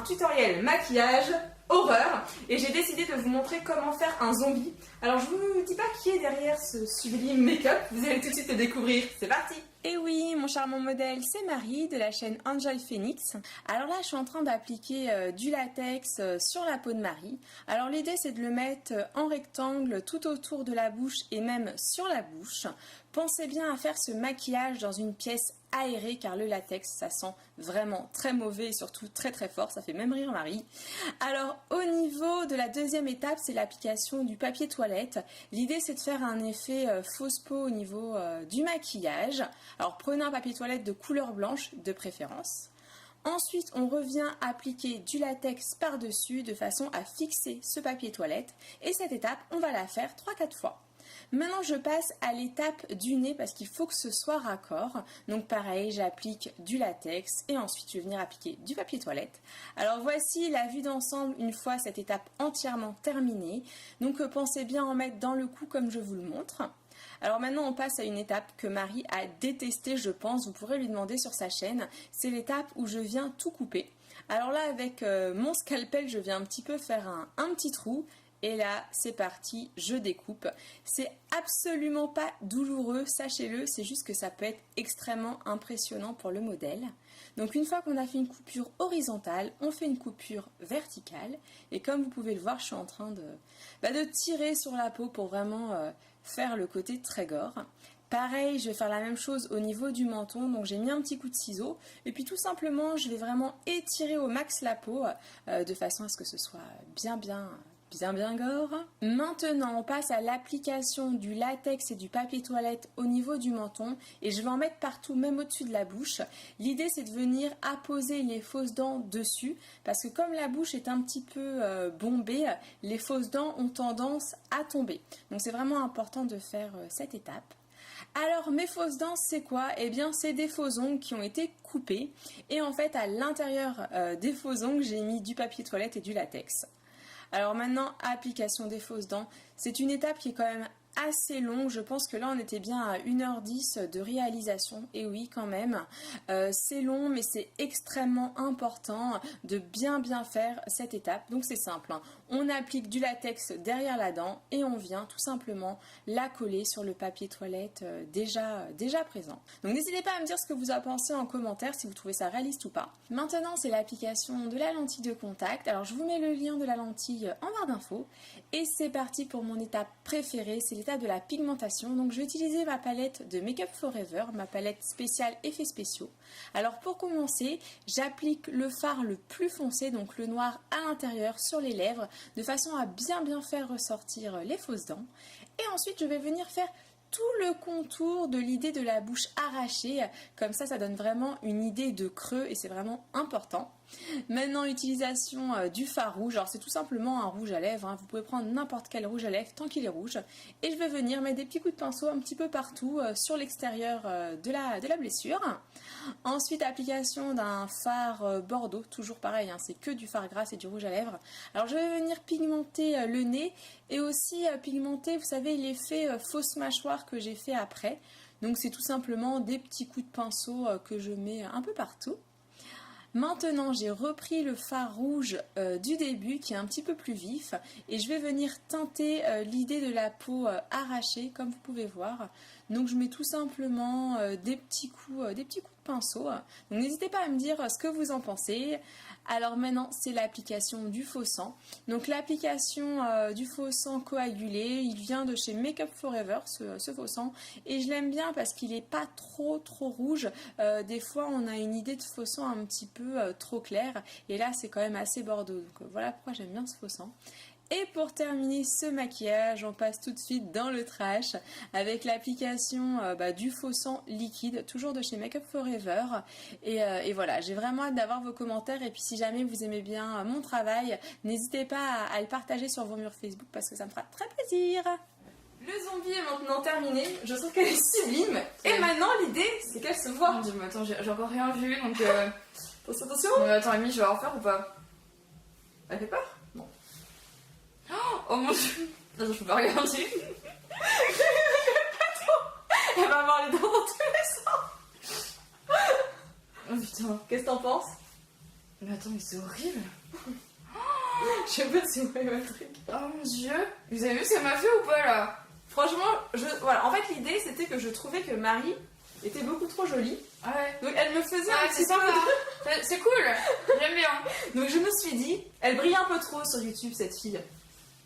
tutoriel maquillage horreur et j'ai décidé de vous montrer comment faire un zombie. Alors je vous dis pas qui est derrière ce sublime make-up, vous allez tout de suite le découvrir, c'est parti! Et oui, mon charmant modèle, c'est Marie de la chaîne Enjoy Phoenix. Alors là, je suis en train d'appliquer du latex sur la peau de Marie. Alors l'idée, c'est de le mettre en rectangle tout autour de la bouche et même sur la bouche. Pensez bien à faire ce maquillage dans une pièce aérée car le latex, ça sent vraiment très mauvais et surtout très très fort. Ça fait même rire Marie. Alors au niveau de la deuxième étape, c'est l'application du papier toilette. L'idée, c'est de faire un effet fausse peau au niveau du maquillage. Alors prenez un papier toilette de couleur blanche de préférence. Ensuite, on revient appliquer du latex par-dessus de façon à fixer ce papier toilette. Et cette étape, on va la faire 3-4 fois. Maintenant, je passe à l'étape du nez parce qu'il faut que ce soit raccord. Donc pareil, j'applique du latex et ensuite je vais venir appliquer du papier toilette. Alors voici la vue d'ensemble une fois cette étape entièrement terminée. Donc pensez bien en mettre dans le cou comme je vous le montre. Alors maintenant on passe à une étape que Marie a détestée je pense, vous pourrez lui demander sur sa chaîne, c'est l'étape où je viens tout couper. Alors là avec mon scalpel je viens un petit peu faire un petit trou et là c'est parti, je découpe. C'est absolument pas douloureux, sachez-le, c'est juste que ça peut être extrêmement impressionnant pour le modèle. Donc une fois qu'on a fait une coupure horizontale, on fait une coupure verticale et comme vous pouvez le voir je suis en train de tirer sur la peau pour vraiment faire le côté très gore. Pareil, je vais faire la même chose au niveau du menton, donc j'ai mis un petit coup de ciseau et puis tout simplement je vais vraiment étirer au max la peau de façon à ce que ce soit bien gore. Maintenant, on passe à l'application du latex et du papier toilette au niveau du menton et je vais en mettre partout, même au-dessus de la bouche. L'idée, c'est de venir apposer les fausses dents dessus parce que comme la bouche est un petit peu bombée, les fausses dents ont tendance à tomber. Donc, c'est vraiment important de faire cette étape. Alors mes fausses dents c'est quoi? Eh bien c'est des faux ongles qui ont été coupés et en fait à l'intérieur des faux ongles j'ai mis du papier toilette et du latex. Alors maintenant, application des fausses dents, c'est une étape qui est quand même assez longue, je pense que là on était bien à 1h10 de réalisation, et oui quand même, c'est long mais c'est extrêmement important de bien faire cette étape, donc c'est simple, hein. On applique du latex derrière la dent et on vient tout simplement la coller sur le papier toilette déjà présent. Donc n'hésitez pas à me dire ce que vous en pensez en commentaire, si vous trouvez ça réaliste ou pas. Maintenant c'est l'application de la lentille de contact, alors je vous mets le lien de la lentille en barre d'infos, et c'est parti pour mon étape préférée, c'est l'étape de la pigmentation. Donc je vais utiliser ma palette de Make Up Forever, ma palette spéciale effets spéciaux. Alors pour commencer, j'applique le fard le plus foncé, donc le noir à l'intérieur sur les lèvres, de façon à bien faire ressortir les fausses dents. Et ensuite je vais venir faire tout le contour de l'idée de la bouche arrachée, comme ça donne vraiment une idée de creux et c'est vraiment important. Maintenant, utilisation du fard rouge, alors c'est tout simplement un rouge à lèvres, hein. Vous pouvez prendre n'importe quel rouge à lèvres tant qu'il est rouge. Et je vais venir mettre des petits coups de pinceau un petit peu partout sur l'extérieur de la blessure. Ensuite, application d'un fard bordeaux, toujours pareil, hein, c'est que du fard gras et du rouge à lèvres. Alors je vais venir pigmenter le nez et aussi pigmenter, vous savez, l'effet fausse mâchoire que j'ai fait après. Donc c'est tout simplement des petits coups de pinceau que je mets un peu partout. Maintenant, j'ai repris le fard rouge du début qui est un petit peu plus vif et je vais venir teinter l'idée de la peau arrachée comme vous pouvez voir. Donc je mets tout simplement des petits coups de pinceau. Donc n'hésitez pas à me dire ce que vous en pensez. Alors maintenant, c'est l'application du faux sang. Donc l'application du faux sang coagulé, il vient de chez Make Up Forever, ce faux sang. Et je l'aime bien parce qu'il n'est pas trop rouge. Des fois, on a une idée de faux sang un petit peu trop claire. Et là, c'est quand même assez bordeaux. Donc voilà pourquoi j'aime bien ce faux sang. Et pour terminer ce maquillage, on passe tout de suite dans le trash avec l'application du faux sang liquide, toujours de chez Make Up Forever. Et voilà, j'ai vraiment hâte d'avoir vos commentaires. Et puis si jamais vous aimez bien mon travail, n'hésitez pas à le partager sur vos murs Facebook parce que ça me fera très plaisir. Le zombie est maintenant terminé, je trouve qu'elle est sublime. Et maintenant l'idée c'est qu'elle se voit. Mon Dieu, mais attends, j'ai encore rien vu donc... Attention. Mais attends, Amy, je vais en refaire ou pas? Elle fait peur? Non. Oh mon Dieu. Attends, je peux pas regarder. Elle va avoir les dents dans tous les sens. Oh putain. Qu'est-ce que t'en penses? Mais attends, mais c'est horrible. Je sais pas si vous voyez le truc. Oh mon dieu. Vous avez vu ce qu'elle m'a fait ou pas là? Franchement, voilà. En fait, l'idée c'était que je trouvais que Marie était beaucoup trop jolie. Ouais. Donc elle me faisait un c'est petit peu... sympa. C'est cool. J'aime bien. Donc je me suis dit, elle brille un peu trop sur YouTube, cette fille.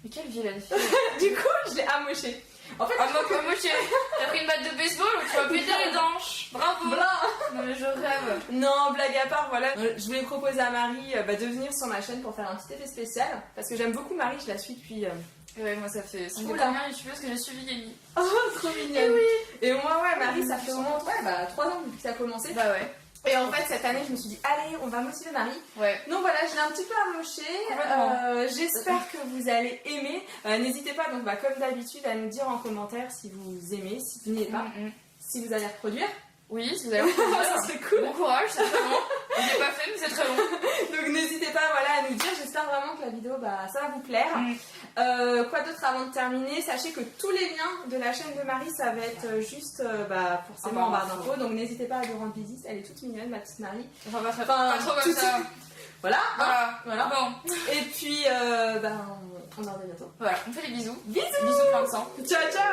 Mais quelle vilaine fille. Du coup, je l'ai amochée. En fait, moi, t'as pris une batte de baseball ou tu vas péter les dents. Bravo. Non mais je rêve. Non, blague à part, voilà. Je voulais proposer à Marie de venir sur ma chaîne pour faire un petit effet spécial. Parce que j'aime beaucoup Marie, je la suis depuis... Ouais, moi ça fait Oula. combien youtubeuse que j'ai suivi Yemi. Oh, trop mignonne. Et moi, ouais, Marie, ça fait vraiment 3 ans depuis que ça a commencé. Bah ouais. Et en fait, cette année, je me suis dit, allez, on va motiver Marie. Ouais. Donc voilà, je l'ai un petit peu amochée. J'espère que vous allez aimer. N'hésitez pas, donc comme d'habitude, à nous dire en commentaire si vous aimez, si vous n'aimez pas, si vous allez reproduire. Oui, si vous allez reproduire. Ça serait cool. Bon courage, c'est très long. Je l'ai pas fait, mais c'est très long. Donc n'hésitez pas à nous dire. J'espère vraiment que la vidéo, ça va vous plaire. Quoi d'autre avant de terminer? Sachez que tous les liens de la chaîne de Marie, ça va être juste forcément en barre d'infos. Donc n'hésitez pas à lui rendre visite. Elle est toute mignonne, ma petite Marie. Enfin, pas trop comme ça. Voilà. Bon. Et puis, on en revoit bientôt. Voilà, on fait des bisous. Bisous. Bisous plein de sang. Ciao, ciao.